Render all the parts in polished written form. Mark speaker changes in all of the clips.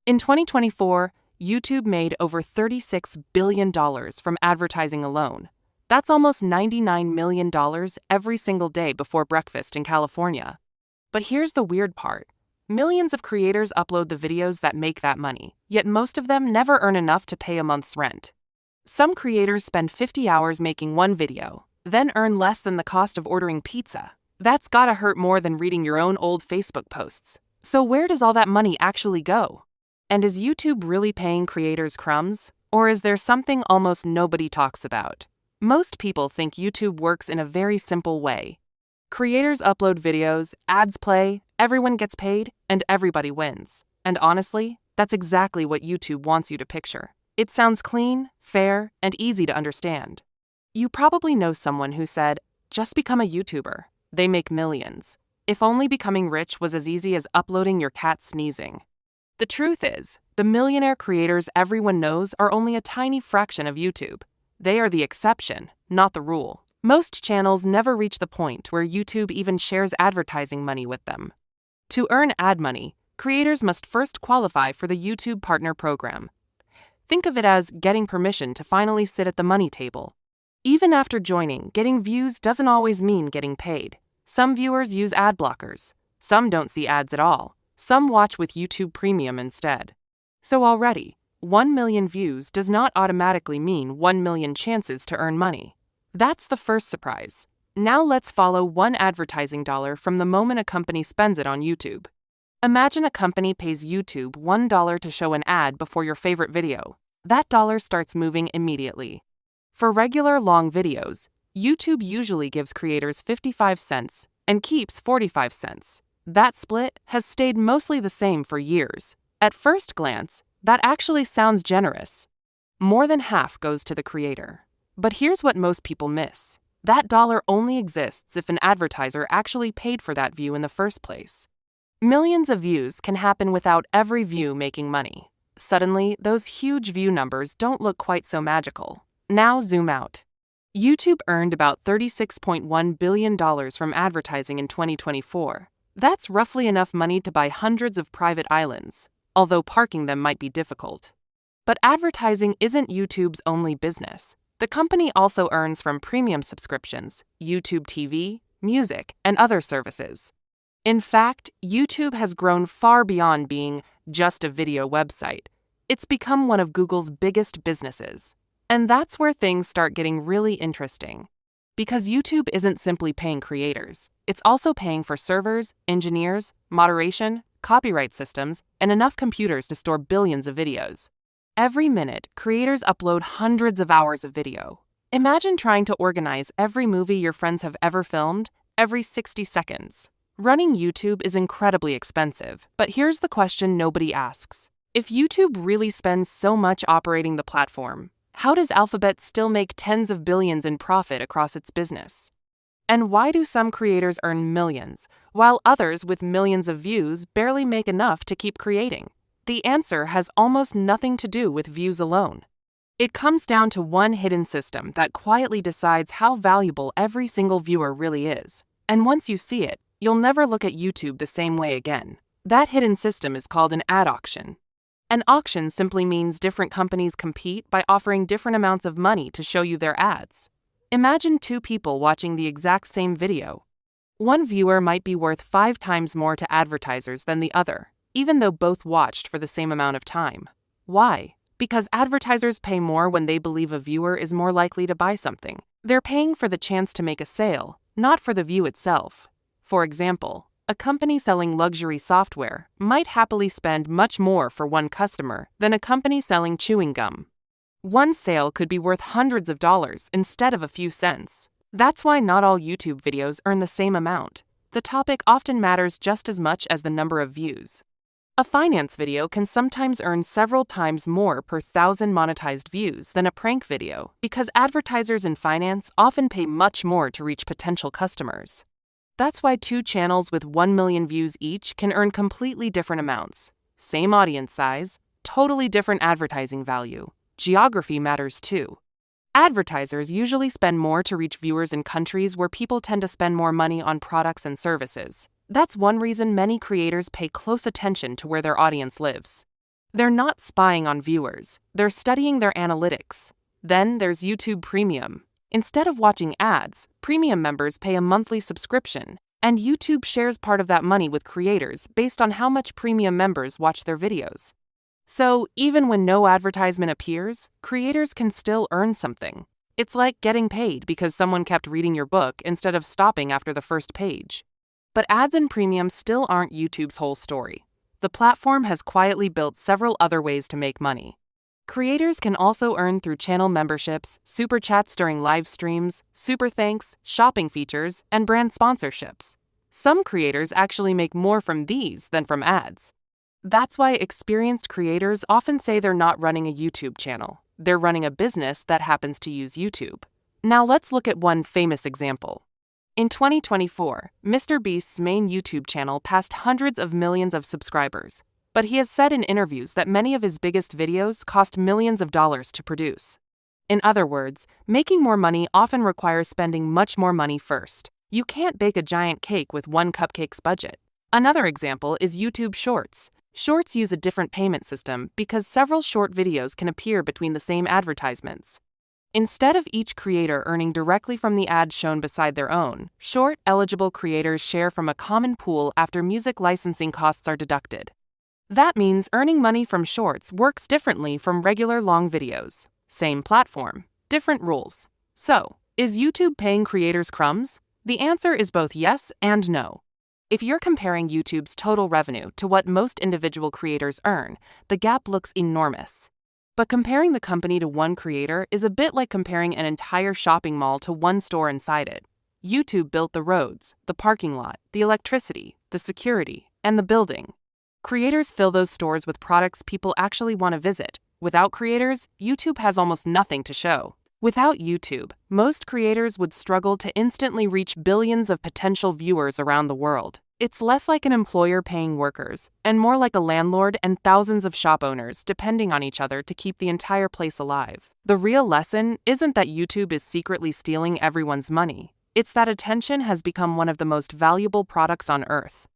Speaker 1: In 2024, YouTube made over $36 billion from advertising alone. That's almost $99 million every single day before breakfast in California. But here's the weird part. Millions of creators upload the videos that make that money, yet most of them never earn enough to pay a month's rent. Some creators spend 50 hours making one video, then earn less than the cost of ordering pizza. That's gotta hurt more than reading your own old Facebook posts. So where does all that money actually go? And is YouTube really paying creators crumbs? Or is there something almost nobody talks about? Most people think YouTube works in a very simple way. Creators upload videos, ads play, everyone gets paid, and everybody wins. And honestly, that's exactly what YouTube wants you to picture. It sounds clean, fair, and easy to understand. You probably know someone who said, "Just become a YouTuber. They make millions." If only becoming rich was as easy as uploading your cat sneezing. The truth is, the millionaire creators everyone knows are only a tiny fraction of YouTube. They are the exception, not the rule. Most channels never reach the point where YouTube even shares advertising money with them. To earn ad money, creators must first qualify for the YouTube Partner Program. Think of it as getting permission to finally sit at the money table. Even after joining, getting views doesn't always mean getting paid. Some viewers use ad blockers. Some don't see ads at all. Some watch with YouTube Premium instead. So already, 1 million views does not automatically mean 1 million chances to earn money. That's the first surprise. Now let's follow one advertising dollar from the moment a company spends it on YouTube. Imagine a company pays YouTube $1 to show an ad before your favorite video. That dollar starts moving immediately. For regular long videos, YouTube usually gives creators 55 cents and keeps 45 cents. That split has stayed mostly the same for years. At first glance, that actually sounds generous. More than half goes to the creator. But here's what most people miss. That dollar only exists if an advertiser actually paid for that view in the first place. Millions of views can happen without every view making money. Suddenly, those huge view numbers don't look quite so magical. Now zoom out. YouTube earned about $36.1 billion from advertising in 2024. That's roughly enough money to buy hundreds of private islands, although parking them might be difficult. But advertising isn't YouTube's only business. The company also earns from premium subscriptions, YouTube TV, music, and other services. In fact, YouTube has grown far beyond being just a video website. It's become one of Google's biggest businesses. And that's where things start getting really interesting. Because YouTube isn't simply paying creators, it's also paying for servers, engineers, moderation, copyright systems, and enough computers to store billions of videos. Every minute, creators upload hundreds of hours of video. Imagine trying to organize every movie your friends have ever filmed every 60 seconds. Running YouTube is incredibly expensive, but here's the question nobody asks. If YouTube really spends so much operating the platform, how does Alphabet still make tens of billions in profit across its business? And why do some creators earn millions, while others with millions of views barely make enough to keep creating? The answer has almost nothing to do with views alone. It comes down to one hidden system that quietly decides how valuable every single viewer really is. And once you see it, you'll never look at YouTube the same way again. That hidden system is called an ad auction. An auction simply means different companies compete by offering different amounts of money to show you their ads. Imagine two people watching the exact same video. One viewer might be worth 5 times more to advertisers than the other, even though both watched for the same amount of time. Why? Because advertisers pay more when they believe a viewer is more likely to buy something. They're paying for the chance to make a sale, not for the view itself. For example, a company selling luxury software might happily spend much more for one customer than a company selling chewing gum. One sale could be worth hundreds of dollars instead of a few cents. That's why not all YouTube videos earn the same amount. The topic often matters just as much as the number of views. A finance video can sometimes earn several times more per 1,000 monetized views than a prank video because advertisers in finance often pay much more to reach potential customers. That's why two channels with 1 million views each can earn completely different amounts. Same audience size, totally different advertising value. Geography matters too. Advertisers usually spend more to reach viewers in countries where people tend to spend more money on products and services. That's one reason many creators pay close attention to where their audience lives. They're not spying on viewers, they're studying their analytics. Then there's YouTube Premium. Instead of watching ads, Premium members pay a monthly subscription, and YouTube shares part of that money with creators based on how much Premium members watch their videos. So, even when no advertisement appears, creators can still earn something. It's like getting paid because someone kept reading your book instead of stopping after the first page. But ads and premium still aren't YouTube's whole story. The platform has quietly built several other ways to make money. Creators can also earn through channel memberships, super chats during live streams, super thanks, shopping features, and brand sponsorships. Some creators actually make more from these than from ads. That's why experienced creators often say they're not running a YouTube channel. They're running a business that happens to use YouTube. Now let's look at one famous example. In 2024, Mr. Beast's main YouTube channel passed hundreds of millions of subscribers, but he has said in interviews that many of his biggest videos cost millions of dollars to produce. In other words, making more money often requires spending much more money first. You can't bake a giant cake with one cupcake's budget. Another example is YouTube Shorts. Shorts use a different payment system because several short videos can appear between the same advertisements. Instead of each creator earning directly from the ads shown beside their own, short-eligible creators share from a common pool after music licensing costs are deducted. That means earning money from shorts works differently from regular long videos. Same platform, different rules. So, is YouTube paying creators crumbs? The answer is both yes and no. If you're comparing YouTube's total revenue to what most individual creators earn, the gap looks enormous. But comparing the company to one creator is a bit like comparing an entire shopping mall to one store inside it. YouTube built the roads, the parking lot, the electricity, the security, and the building. Creators fill those stores with products people actually want to visit. Without creators, YouTube has almost nothing to show. Without YouTube, most creators would struggle to instantly reach billions of potential viewers around the world. It's less like an employer paying workers, and more like a landlord and thousands of shop owners depending on each other to keep the entire place alive. The real lesson isn't that YouTube is secretly stealing everyone's money. It's that attention has become one of the most valuable products on Earth.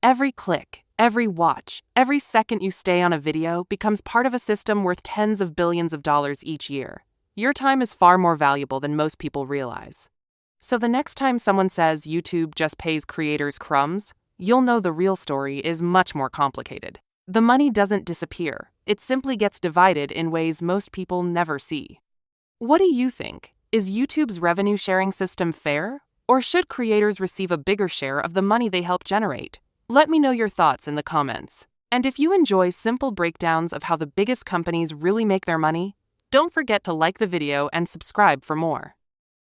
Speaker 1: Every click, every watch, every second you stay on a video becomes part of a system worth tens of billions of dollars each year. Your time is far more valuable than most people realize. So the next time someone says YouTube just pays creators crumbs, you'll know the real story is much more complicated. The money doesn't disappear. It simply gets divided in ways most people never see. What do you think? Is YouTube's revenue sharing system fair? Or should creators receive a bigger share of the money they help generate? Let me know your thoughts in the comments. And if you enjoy simple breakdowns of how the biggest companies really make their money, don't forget to like the video and subscribe for more.